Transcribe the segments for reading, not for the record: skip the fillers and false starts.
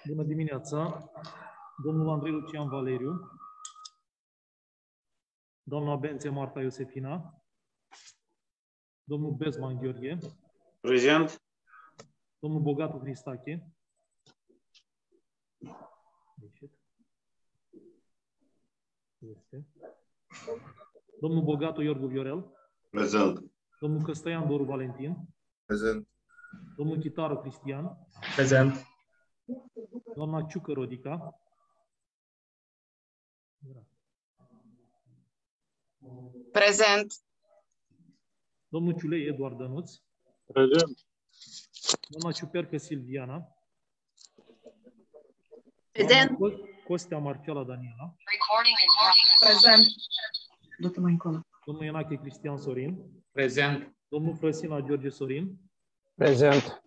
Bună dimineața! Domnul Andrei Lucian Valeriu, doamna Bențe Marta Iosefina, domnul Bezman Gheorghe, Prezent. domnul Bogatu Cristache, domnul Bogatu Iorgu Viorel, Prezent. domnul Căstăian Doru Valentin, Prezent. domnul Chitaru Cristian, Prezent. doamna Ciucă Rodica, Prezent. domnul Ciulei Eduard Dănuț, Prezent. doamna Ciupercă Silviana, Prezent. Costea Marcela Daniela, Prezent. Du-te mai încolo. domnul Ienache Cristian Sorin, Prezent. domnul Frăsina George Sorin, Prezent.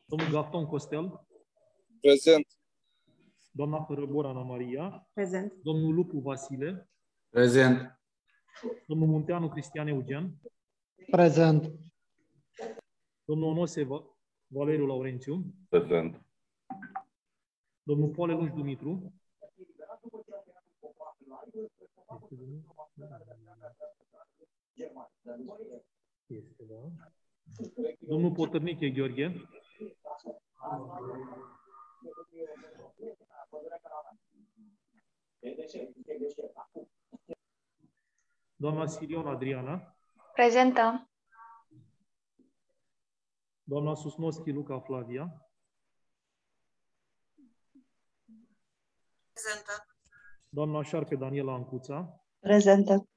domnul Gafton Costel, Prezent. doamna Hărăbor Ana Maria, Prezent. domnul Lupu Vasile, Prezent. domnul Munteanu Cristian Eugen, Prezent. domnul Onose Valeriu Laurențiu, Prezent. domnul Poaleluș Dumitru, este, da. Domnul Potărniche Gheorghe, doamna Sirion Adriana, Prezentă. doamna Susnoschi Luca Flavia, Prezentă. doamna Șarpe Daniela Ancuța, Prezentă.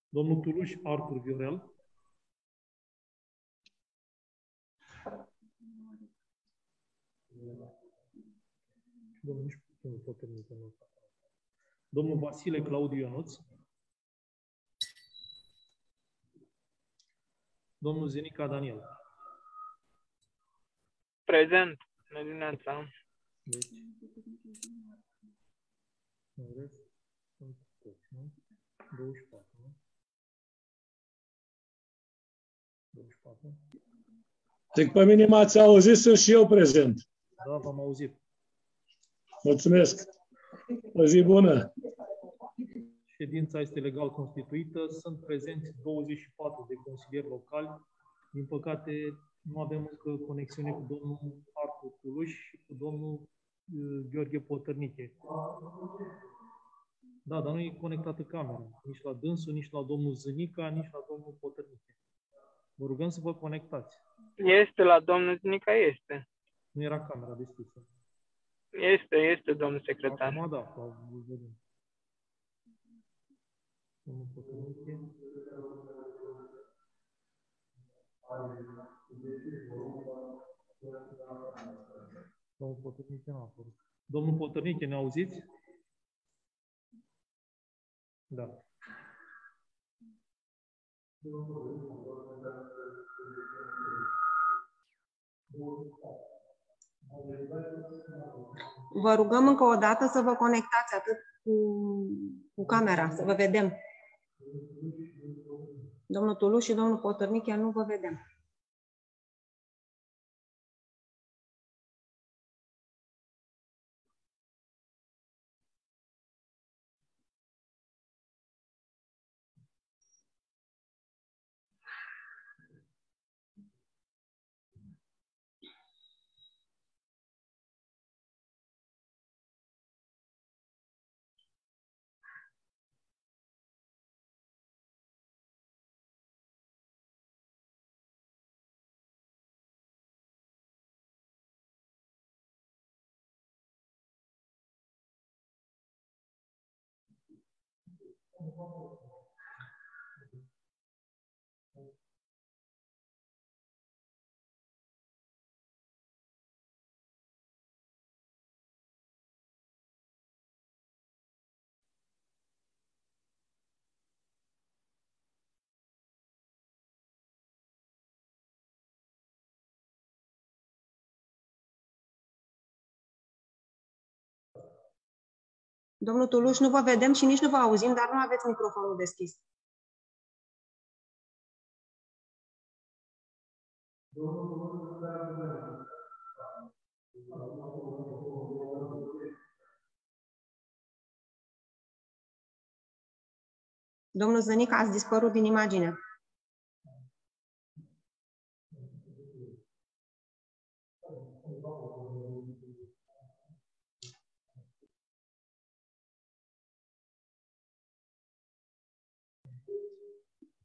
domnul Tuluș Artur Viorel, domnul Vasile Claudiu Ionuț, domnul Zenica Daniel. Prezent. Bună dimineața. Deci, în rest, sunt toți, nu? 24, nu? 24. Deci pe mine m-ați auzit, sunt și eu prezent. Da, v-am auzit. Mulțumesc. O zi bună. Ședința este legal constituită. Sunt prezenți 24 de consilieri locali. Din păcate, nu avem încă conexiune cu domnul Artur Tuluș și cu domnul Gheorghe Potărniche. Da, dar nu e conectată camera. Nici la dânsul, nici la domnul Zânica, nici la domnul Potărniche. Vă rugăm să vă conectați. Este la domnul Znica, este. Nu era camera deschisă. Este, domnul secretar. Acum da, vedem. Domnul Potărniche. Domnul Potărniche n-a apărut. Domnul Potărniche, ne auziți? Da. Vă rugăm încă o dată să vă conectați atât cu camera, să vă vedem. Domnul Tuluș și domnul Potărniche, nu vă vedem. Domnul Tuluș, nu vă vedem și nici nu vă auzim, dar nu aveți microfonul deschis. Domnul Zănic, ați dispărut din imagine.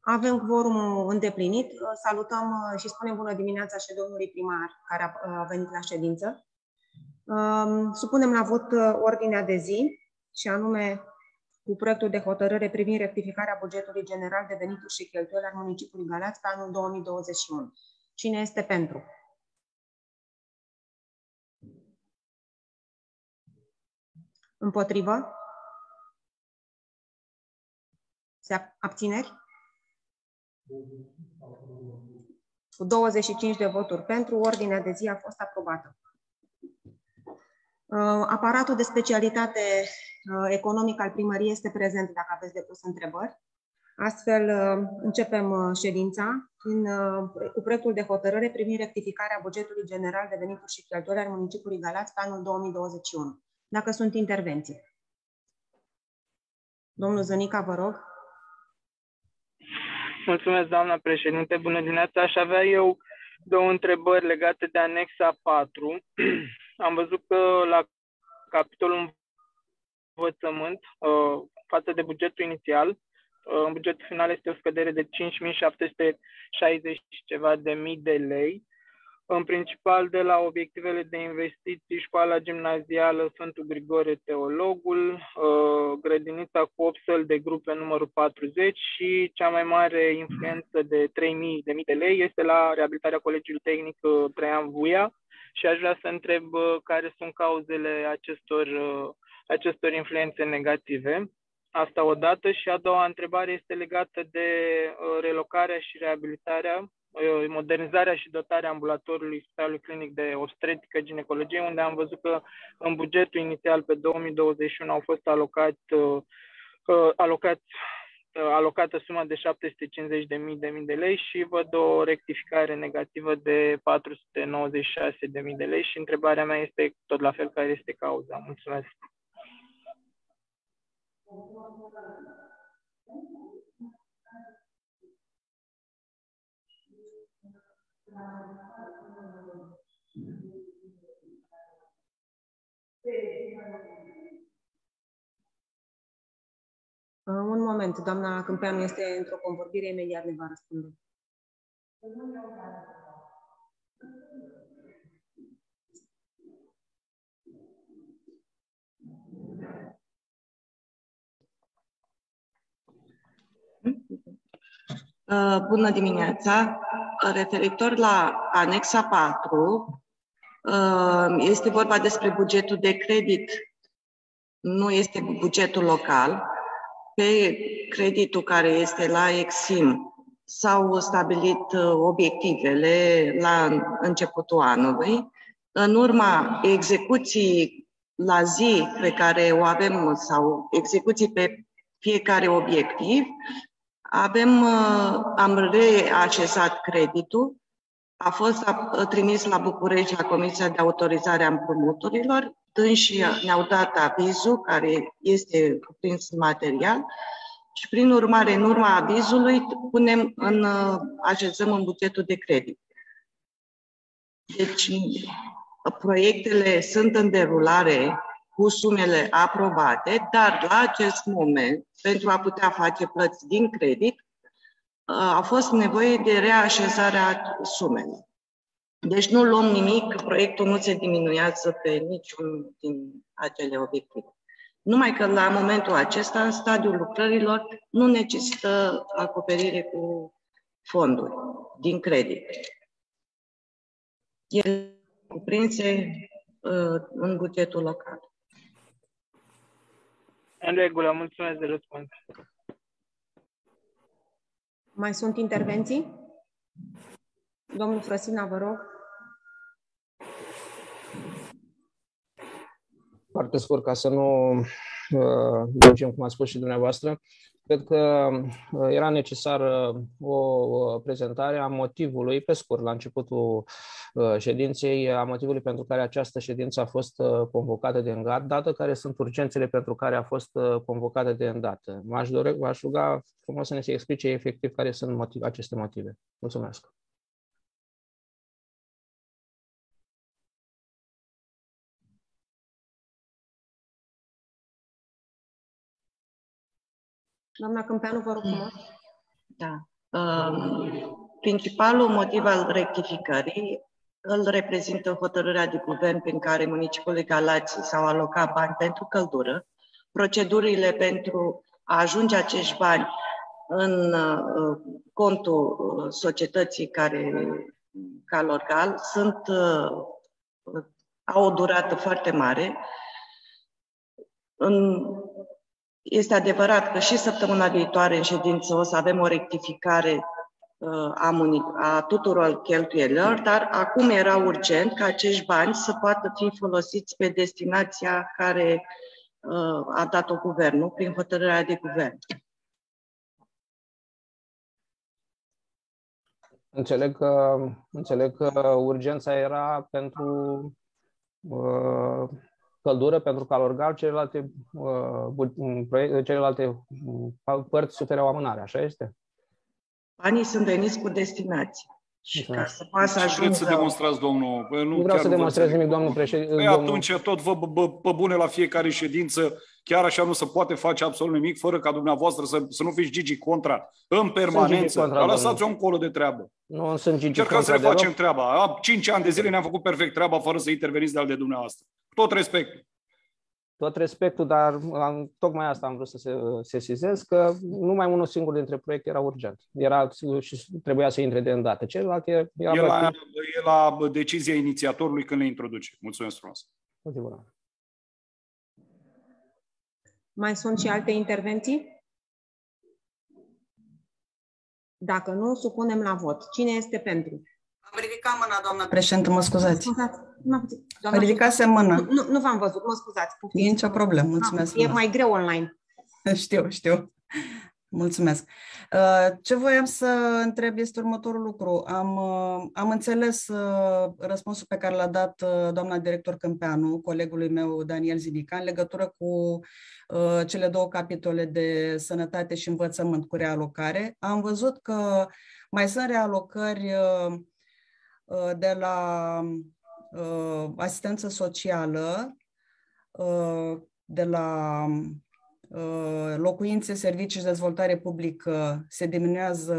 Avem quorumul îndeplinit. Salutăm și spunem bună dimineața și domnului primar care a venit la ședință. Supunem la vot ordinea de zi și anume cu proiectul de hotărâre privind rectificarea bugetului general de venituri și cheltuieli al municipiului Galați pe anul 2021. Cine este pentru? Împotrivă? Abțineri? Cu 25 de voturi pentru, ordinea de zi a fost aprobată. Aparatul de specialitate economic al primăriei este prezent dacă aveți de pus întrebări. Astfel, începem ședința cu proiectul de hotărâre privind rectificarea bugetului general de venituri și cheltuieli al municipiului Galați pe anul 2021. Dacă sunt intervenții. Domnul Zănica, vă rog. Mulțumesc, doamna președinte. Bună dimineața. Aș avea eu două întrebări legate de anexa 4. Am văzut că la capitolul învățământ, față de bugetul inițial, în bugetul final este o scădere de 5.760 și ceva de mii de lei. În principal de la obiectivele de investiții, școala gimnazială Sfântul Grigore Teologul, grădinița cu 8 săli de grupe numărul 40 și cea mai mare influență de 3.000 de lei este la reabilitarea Colegiului Tehnic Traian Vuia și aș vrea să întreb care sunt cauzele acestor influențe negative. Asta odată și a doua întrebare este legată de relocarea și reabilitarea, modernizarea și dotarea ambulatorului Spitalului Clinic de Obstetrică Ginecologie, unde am văzut că în bugetul inițial pe 2021 au fost alocată suma de 750.000 de lei și văd o rectificare negativă de 496.000 de lei și întrebarea mea este tot la fel care este cauza. Mulțumesc. Un moment, doamna Câmpeanu este într-o convorbire, imediat ne va răspunde. Bună dimineața! Referitor la anexa 4, este vorba despre bugetul de credit, nu este bugetul local. Pe creditul care este la Exim s-au stabilit obiectivele la începutul anului. În urma execuții la zi pe care o avem sau execuții pe fiecare obiectiv, am reașezat creditul, a fost trimis la București la Comisia de Autorizare a Împrumuturilor, dânsii ne-au dat avizul care este cuprins în material și prin urmare, în urma avizului, așezăm în bugetul de credit. Deci, proiectele sunt în derulare cu sumele aprobate, dar la acest moment, pentru a putea face plăți din credit, a fost nevoie de reașezarea sumelor. Deci nu luăm nimic, proiectul nu se diminuează pe niciun din acele obiective. Numai că la momentul acesta, în stadiul lucrărilor, nu necesită acoperire cu fonduri din credit. Ele cuprinse în bugetul local. În regulă, mulțumesc de răspuns. Mai sunt intervenții? Domnul Frăsina, vă rog. Foarte scurt, ca să nu lungim, cum a spus și dumneavoastră. Cred că era necesară o prezentare a motivului, pe scurt, la începutul ședinței, a motivului pentru care această ședință a fost convocată de îndată, care sunt urgențele pentru care a fost convocată de îndată. V-aș ruga frumos să ne se explice efectiv care sunt aceste motive. Mulțumesc. Doamna Câmpeanu, vă rog frumos. Da. Principalul motiv al rectificării îl reprezintă hotărârea de guvern prin care municipiul Galați s-au alocat bani pentru căldură. Procedurile pentru a ajunge acești bani în contul societății Calorgal au o durată foarte mare. Este adevărat că și săptămâna viitoare în ședință o să avem o rectificare a tuturor cheltuielilor, dar acum era urgent ca acești bani să poată fi folosiți pe destinația care a dat-o guvernul prin hotărârea de guvern. Înțeleg că urgența era pentru căldură, pentru Calorgal, celelalte părți suferau amânare, așa este? Banii sunt veniți cu destinație. Și ca să poată să ajungă... Vreți să demonstrați, domnul? Nu vreau să demonstrez nimic, domnul președinte. Păi atunci tot vă pe bune la fiecare ședință, chiar așa nu se poate face absolut nimic, fără ca dumneavoastră să nu fiți Gigi Contra în permanență. Dar lăsați-o încolo de treabă. Nu sunt Gigi Contra. Încercăm să ne facem treaba. 5 ani de zile ne-am făcut perfect treaba fără să interveniți de-al de dumneavoastră. Tot respectul. Tot respectul, dar tocmai asta am vrut să se sesizez, că numai unul singur dintre proiecte era urgent. Și trebuia să intre de îndată. Celălalt e la decizia inițiatorului când le introduce. Mulțumesc frumos. Mai sunt și alte intervenții? Dacă nu, supunem la vot. Cine este pentru? Am ridicat mâna, doamnă președintă, mă scuzați. Doamna, ridicasem mâna. Nu v-am văzut, mă scuzați. E nicio problemă, mulțumesc. E mai greu online. Știu. Mulțumesc. Ce voiam să întreb este următorul lucru. Am înțeles răspunsul pe care l-a dat doamna director Câmpeanu, colegului meu Daniel Zidica, în legătură cu cele două capitole de sănătate și învățământ cu realocare. Am văzut că mai sunt realocări de la asistență socială, de la locuințe, servicii și dezvoltare publică, se diminuează,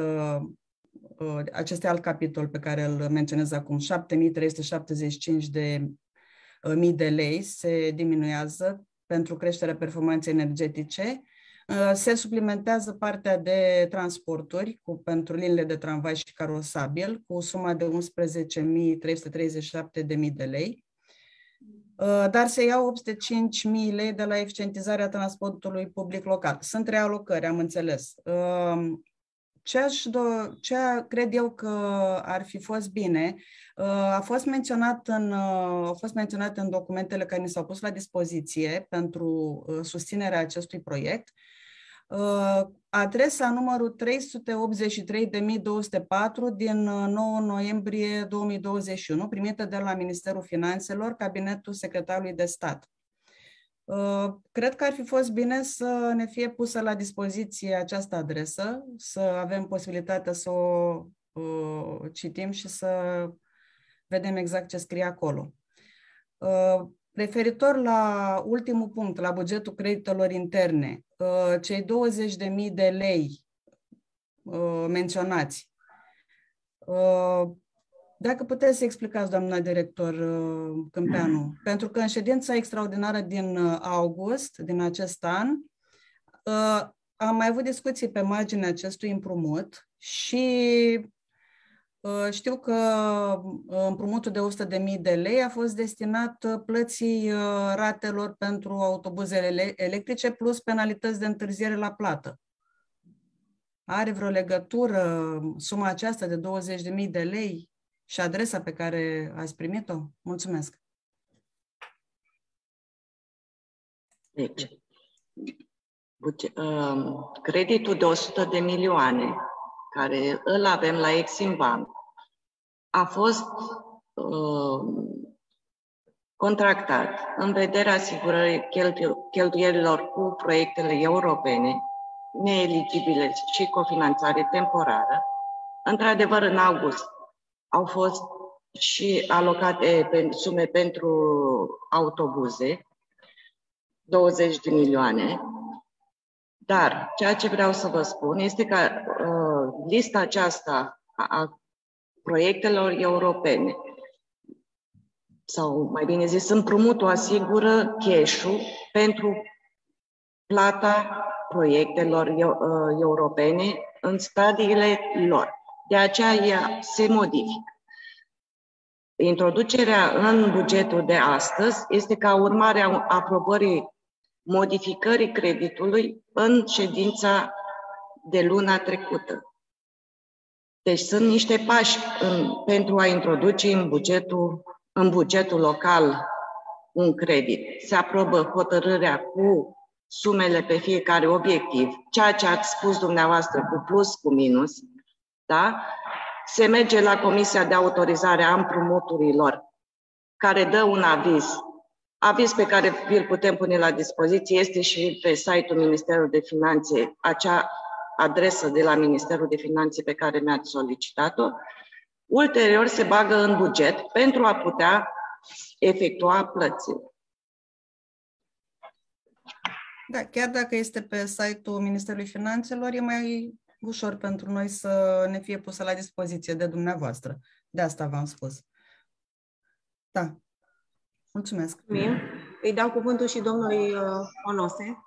acesta e alt capitol pe care îl menționez acum, 7.375 de mii de lei se diminuează pentru creșterea performanței energetice. Se suplimentează partea de transporturi pentru liniile de tramvai și carosabil cu suma de 11.337 de mii de lei, dar se iau 805.000 lei de la eficientizarea transportului public local. Sunt realocări, am înțeles. Ce cred eu că ar fi fost bine, a fost menționat în documentele care ni s-au pus la dispoziție pentru susținerea acestui proiect, adresa numărul 383.204 din 9 noiembrie 2021, primită de la Ministerul Finanțelor, Cabinetul Secretarului de Stat. Cred că ar fi fost bine să ne fie pusă la dispoziție această adresă, să avem posibilitatea să o citim și să vedem exact ce scrie acolo. Referitor la ultimul punct, la bugetul creditelor interne, cei 20.000 de lei menționați, dacă puteți să explicați, doamna director Câmpeanu, pentru că în ședința extraordinară din august, din acest an, am mai avut discuții pe marginea acestui împrumut și știu că împrumutul de 100.000 de lei a fost destinat plății ratelor pentru autobuzele electrice plus penalități de întârziere la plată. Are vreo legătură suma aceasta de 20.000 de lei și adresa pe care ați primit-o? Mulțumesc. Deci, creditul de 100 de milioane, care îl avem la Exim Bank, a fost contractat în vederea asigurării cheltuielilor cu proiectele europene, neeligibile și cofinanțare temporară. Într-adevăr, în august au fost și alocate sume pentru autobuze, 20 de milioane. Dar ceea ce vreau să vă spun este că lista aceasta a proiectelor europene, sau mai bine zis, împrumutul asigură cash-ul pentru plata proiectelor europene în stadiile lor. De aceea ea se modifică. Introducerea în bugetul de astăzi este ca urmare a aprobării modificării creditului în ședința de luna trecută. Deci sunt niște pași pentru a introduce în bugetul local un credit. Se aprobă hotărârea cu sumele pe fiecare obiectiv, ceea ce ați spus dumneavoastră cu plus, cu minus, da? Se merge la Comisia de Autorizare a Împrumuturilor, care dă un aviz pe care vi-l putem pune la dispoziție, este și pe site-ul Ministerului de Finanțe, acea adresă de la Ministerul de Finanțe pe care mi-ați solicitat-o. Ulterior se bagă în buget pentru a putea efectua plățile. Da, chiar dacă este pe site-ul Ministerului Finanțelor, e mai ușor pentru noi să ne fie pusă la dispoziție de dumneavoastră. De asta v-am spus. Da. Mulțumesc. Îi dau cuvântul și domnului Onose.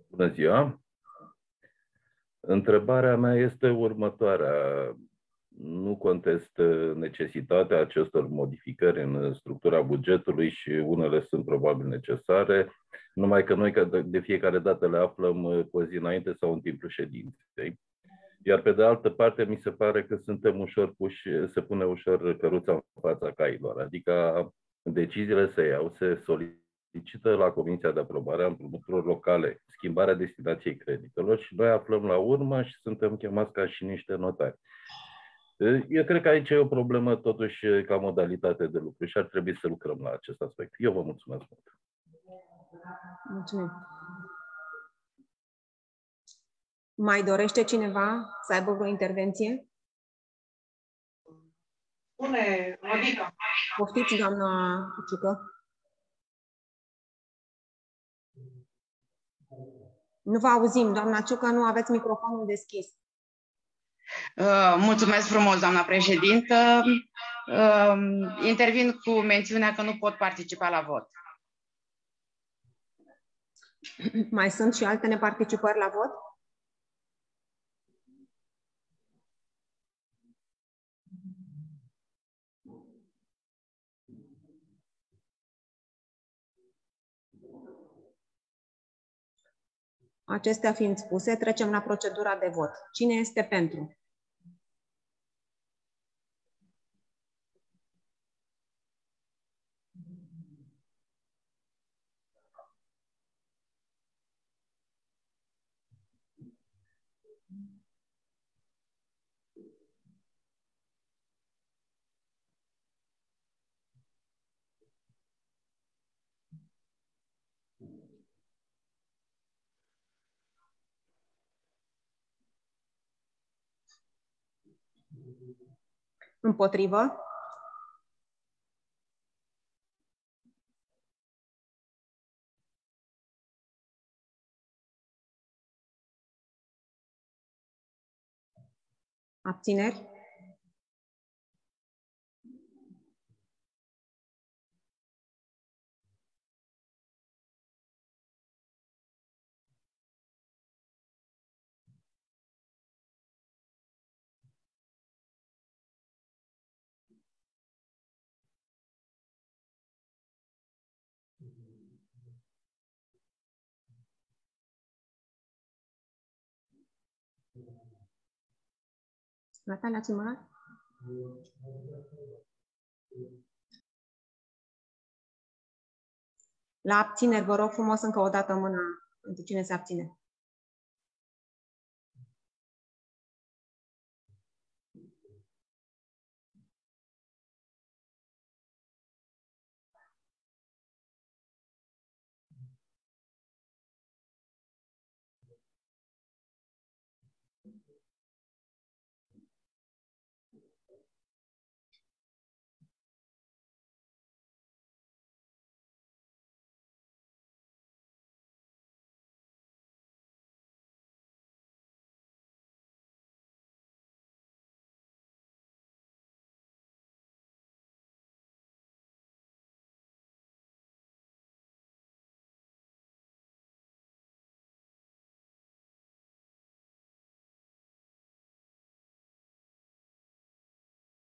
Bună ziua! Întrebarea mea este următoarea. Nu contest necesitatea acestor modificări în structura bugetului și unele sunt probabil necesare, numai că noi de fiecare dată le aflăm cu o zi înainte sau în timpul ședinței. Iar pe de altă parte, mi se pare că suntem ușor puși, se pune ușor căruța în fața cailor, adică deciziile se iau, se solicită la Comisia de Aprobare a Împrumuturilor Locale schimbarea destinației creditelor și noi aflăm la urmă și suntem chemați ca și niște notari. Eu cred că aici e o problemă totuși ca modalitate de lucru și ar trebui să lucrăm la acest aspect. Eu vă mulțumesc mult. Mulțumim. Mai dorește cineva să aibă vreo intervenție? Spune, Rodica. Poftiți, doamna Ciucă. Nu vă auzim, doamna Ciucă, nu aveți microfonul deschis. Mulțumesc frumos, doamna președintă. Intervin cu mențiunea că nu pot participa la vot. Mai sunt și alte neparticipări la vot? Acestea fiind spuse, trecem la procedura de vot. Cine este pentru? Împotrivă? Abțineri? Natalia, ați numărat? La abțineri, vă rog frumos încă o dată mâna pentru cine se abține.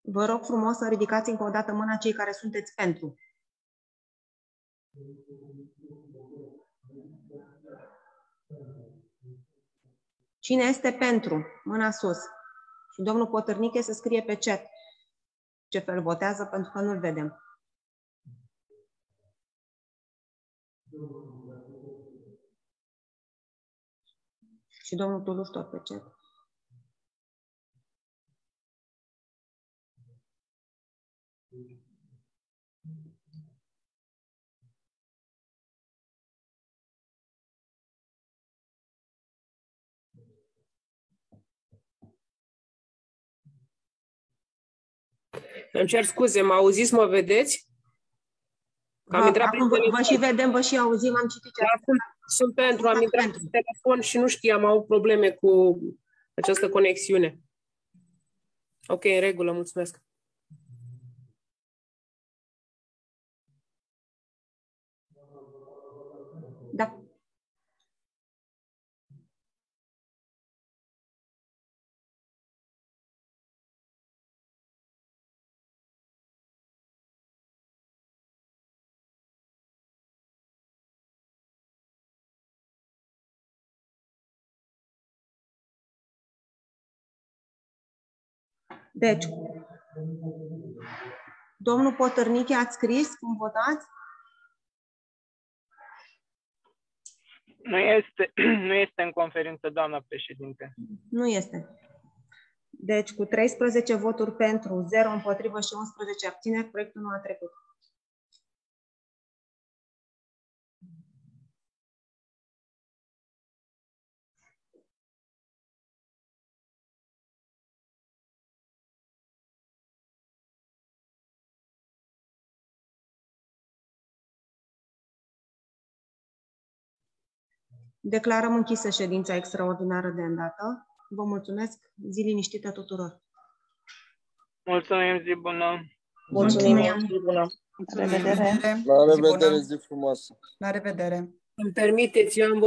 Vă rog frumos să ridicați încă o dată mâna cei care sunteți pentru. Cine este pentru? Mâna sus. Și domnul Potârniche să scrie pe chat ce fel votează, pentru că nu-l vedem. Și domnul Tuluș tot pe chat. Îmi cer scuze, mă auziți, mă vedeți? Acum vă și vedem, vă și auzim, am citit ce sunt pentru, am intrat pe telefon și nu știam, am avut probleme cu această conexiune. Ok, în regulă, mulțumesc. Da. Deci, domnul Potârniche, ați scris cum votați? Nu este în conferință, doamna președinte. Nu este. Deci, cu 13 voturi pentru, 0 împotrivă și 11 abțineri, proiectul nu a trecut. Declarăm închisă ședința extraordinară de îndată. Vă mulțumesc. Zi liniștită tuturor. Mulțumim, zi bună. Mulțumim, zi bună. La revedere. La revedere, zi frumoasă. La revedere. Îmi permiteți, eu am